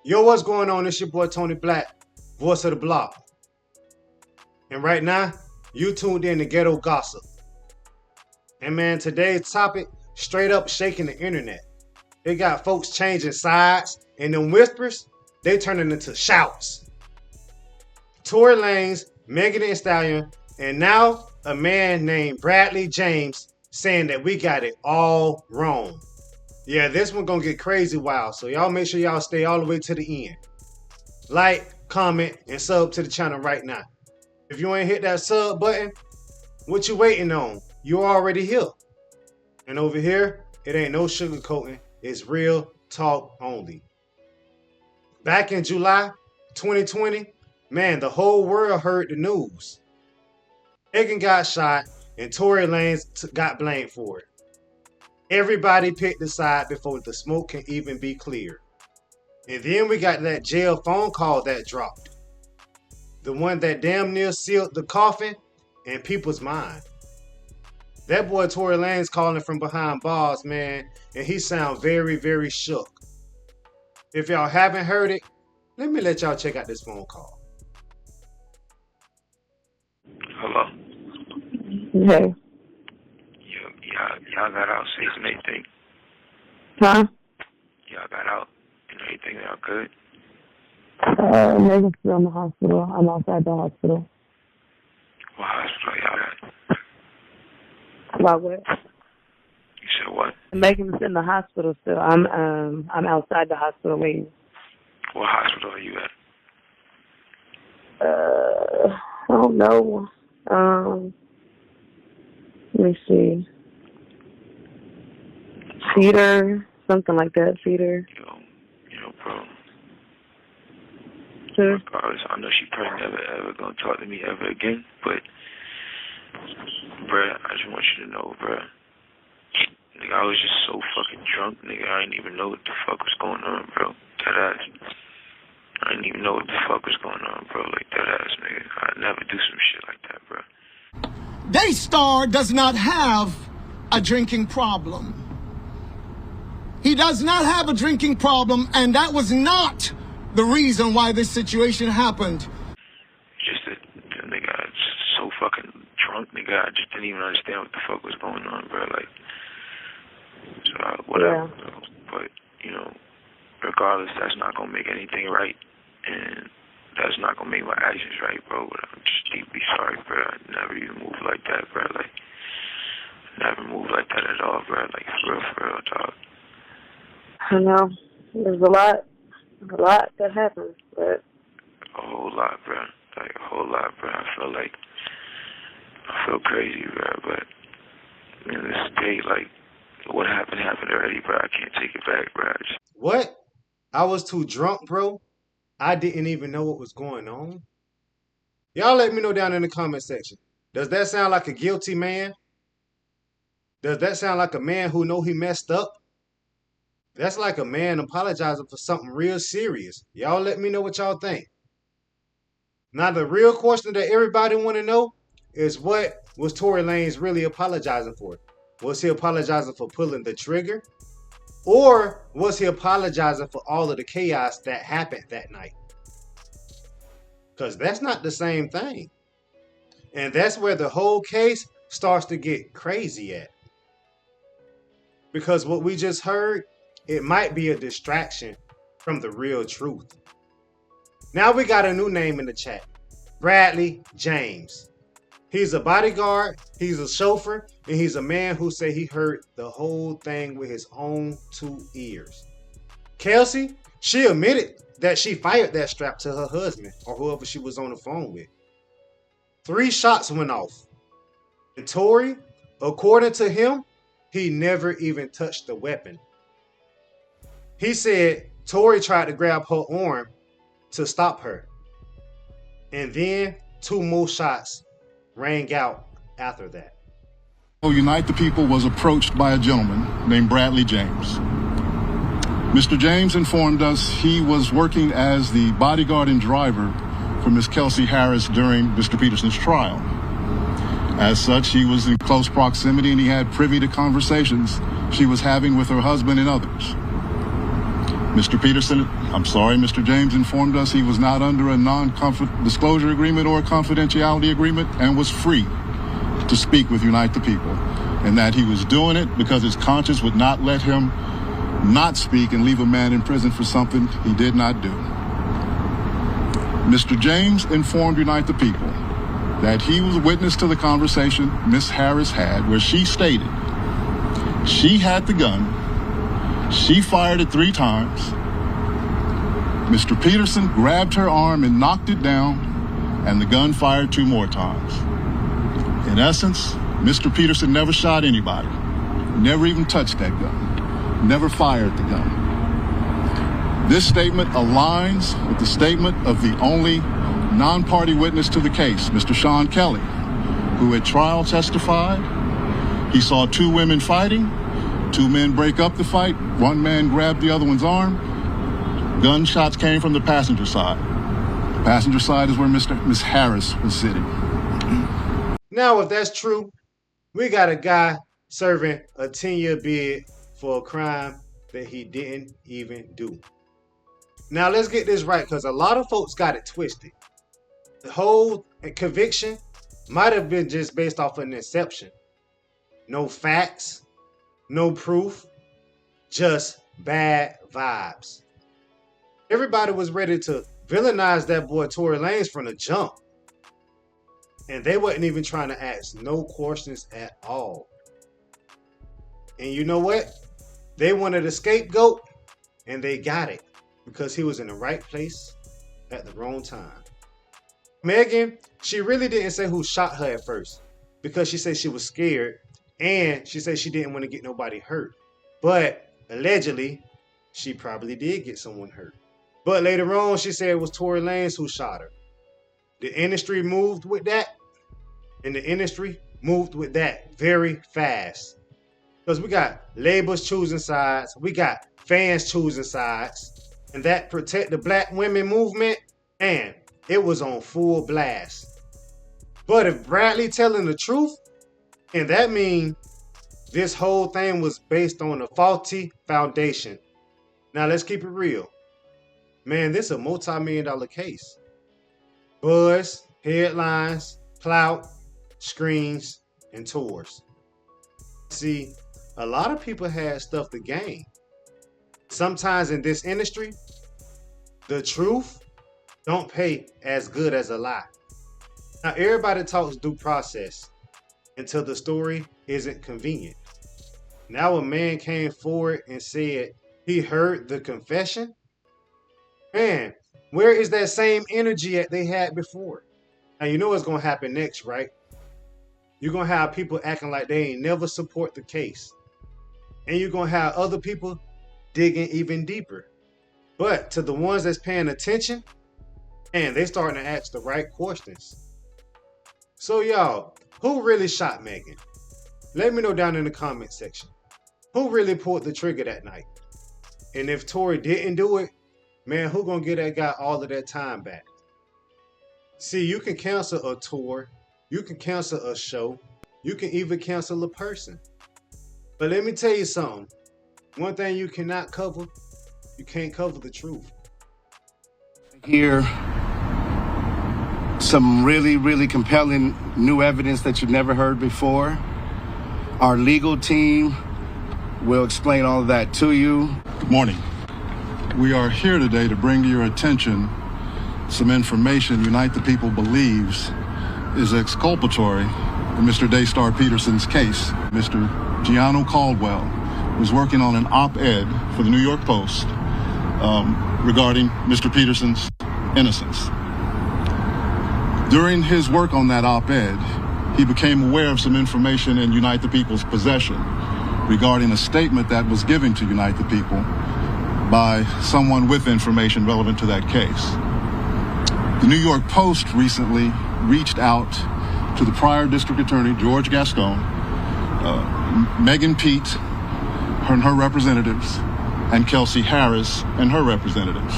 Yo, what's going on? It's your boy Tony Black, voice of the block. And right now, you tuned in to Ghetto Gossip. And man, today's topic, straight up shaking the internet. It got folks changing sides, and them whispers, they turning into shouts. Tory Lanez, Megan Thee Stallion, and now a man named Bradley James saying that we got it all wrong. Yeah, this one gonna get crazy wild, so y'all make sure y'all stay all the way to the end. Like, comment, and sub to the channel right now. If you ain't hit that sub button, what you waiting on? You already here. And over here, it ain't no sugarcoating. It's real talk only. Back in July 2020, man, the whole world heard the news. Megan got shot and Tory Lanez got blamed for it. Everybody picked a side before the smoke can even be cleared. And then we got that jail phone call that dropped. The one that damn near sealed the coffin in people's mind. That boy Tory Lanez calling from behind bars, man, and he sound very, very shook. If y'all haven't heard it, let y'all check out this phone call. Hello? Hey. Y'all got out safe and everything? Huh? Y'all got out and everything? Y'all good? Megan's still in the hospital. I'm outside the hospital. What hospital y'all at? About what? You said what? Megan's in the hospital still. I'm outside the hospital waiting. What hospital are you at? I don't know. Let me see. Cedar, something like that. Cedar. Bro. Sure. Regardless, I know she probably never ever gonna talk to me ever again, but bruh, I just want you to know, bruh. Nigga, I was just so fucking drunk, nigga. I didn't even know what the fuck was going on, bro. Deadass. I didn't even know what the fuck was going on, bro. Like, deadass, nigga. I'd never do some shit like that, bro. Daystar does not have a drinking problem. He does not have a drinking problem, and that was not the reason why this situation happened. Just that, nigga, I was so fucking drunk, nigga. I just didn't even understand what the fuck was going on, bro. Like, so whatever. Yeah. But, regardless, that's not gonna make anything right, and that's not gonna make my actions right, bro. But I'm just deeply sorry, bro. I never even moved like that, bro. Like, never moved like that at all, bro. Like, for real, dog. I know. There's a lot that happens, but A whole lot, bro. Like, a whole lot, bro. I feel crazy, bro. But this day, like, what happened already, bro. I can't take it back, bro. What? I was too drunk, bro. I didn't even know what was going on. Y'all let me know down in the comment section. Does that sound like a guilty man? Does that sound like a man who know he messed up? That's like a man apologizing for something real serious. Y'all let me know what y'all think. Now, the real question that everybody want to know is, what was Tory Lanez really apologizing for? Was he apologizing for pulling the trigger? Or was he apologizing for all of the chaos that happened that night? Because that's not the same thing. And that's where the whole case starts to get crazy at. Because what we just heard, it might be a distraction from the real truth. Now we got a new name in the chat. Bradley James. He's a bodyguard, he's a chauffeur, and he's a man who said he heard the whole thing with his own 2 ears. Kelsey, she admitted that she fired that strap to her husband or whoever she was on the phone with. 3 shots went off. And Tory, according to him, he never even touched the weapon. He said Tory tried to grab her arm to stop her. And then 2 more shots rang out after that. Unite the People was approached by a gentleman named Bradley James. Mr. James informed us he was working as the bodyguard and driver for Miss Kelsey Harris during Mr. Peterson's trial. As such, he was in close proximity and he had privy to conversations she was having with her husband and others. Mr. Peterson, I'm sorry, Mr. James informed us he was not under a non-disclosure agreement or a confidentiality agreement and was free to speak with Unite the People, and that he was doing it because his conscience would not let him not speak and leave a man in prison for something he did not do. Mr. James informed Unite the People that he was a witness to the conversation Ms. Harris had, where she stated she had the gun, she fired it 3 times. Mr. Peterson grabbed her arm and knocked it down, and the gun fired 2 more times. In essence, Mr. Peterson never shot anybody, never even touched that gun, never fired the gun. This statement aligns with the statement of the only non-party witness to the case, Mr. Sean Kelly, who at trial testified he saw 2 women fighting, 2 men break up the fight, 1 man grabbed the other one's arm. Gunshots came from the passenger side. The passenger side is where Ms. Harris was sitting. Now, if that's true, we got a guy serving a 10-year bid for a crime that he didn't even do. Now, let's get this right, because a lot of folks got it twisted. The whole conviction might have been just based off an inception. No facts, no proof, just bad vibes. Everybody was ready to villainize that boy Tory Lanez from the jump. And they wasn't even trying to ask no questions at all. And you know what? They wanted a scapegoat, and they got it because he was in the right place at the wrong time. Megan, she really didn't say who shot her at first because she said she was scared, and she said she didn't want to get nobody hurt. But allegedly, she probably did get someone hurt. But later on, she said it was Tory Lanez who shot her. The industry moved with that, and the industry moved with that very fast. Because we got labels choosing sides, we got fans choosing sides, and that Protect the Black Women movement, man, it was on full blast. But if Bradley telling the truth, and that means this whole thing was based on a faulty foundation. Now let's keep it real. Man, this is a multi-million-dollar case. Buzz, headlines, clout, screens, and tours. See, a lot of people had stuff to gain. Sometimes in this industry, the truth don't pay as good as a lie. Now everybody talks due process until the story isn't convenient. Now a man came forward and said he heard the confession. Man, where is that same energy that they had before? Now you know what's going to happen next, right? You're going to have people acting like they ain't never support the case. And you're going to have other people digging even deeper. But to the ones that's paying attention, man, they starting to ask the right questions. So y'all, who really shot Megan? Let me know down in the comment section. Who really pulled the trigger that night? And if Tory didn't do it, man, who gonna get that guy all of that time back? See, you can cancel a tour, you can cancel a show, you can even cancel a person. But let me tell you something. One thing you cannot cover, you can't cover the truth. Here, some really, really compelling new evidence that you've never heard before. Our legal team will explain all of that to you. Good morning. We are here today to bring to your attention some information Unite the People believes is exculpatory in Mr. Daystar Peterson's case. Mr. Gianno Caldwell was working on an op-ed for the New York Post regarding Mr. Peterson's innocence. During his work on that op-ed, he became aware of some information in Unite the People's possession regarding a statement that was given to Unite the People by someone with information relevant to that case. The New York Post recently reached out to the prior district attorney, George Gascon, Megan Pete and her representatives, and Kelsey Harris and her representatives.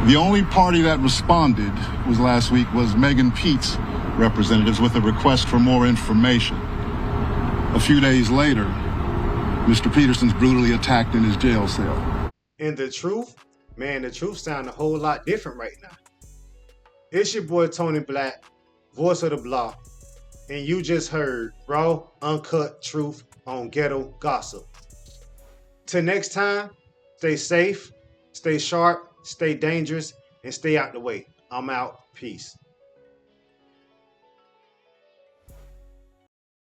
The only party that responded last week was Megan Pete's representatives with a request for more information. A few days later, Mr. Peterson's brutally attacked in his jail cell. And the truth, man, the truth sound a whole lot different right now. It's your boy Tony Black, voice of the block, and you just heard raw, uncut truth on ghetto gossip. Till next time, stay safe, stay sharp, stay dangerous, and stay out the way. I'm out. Peace.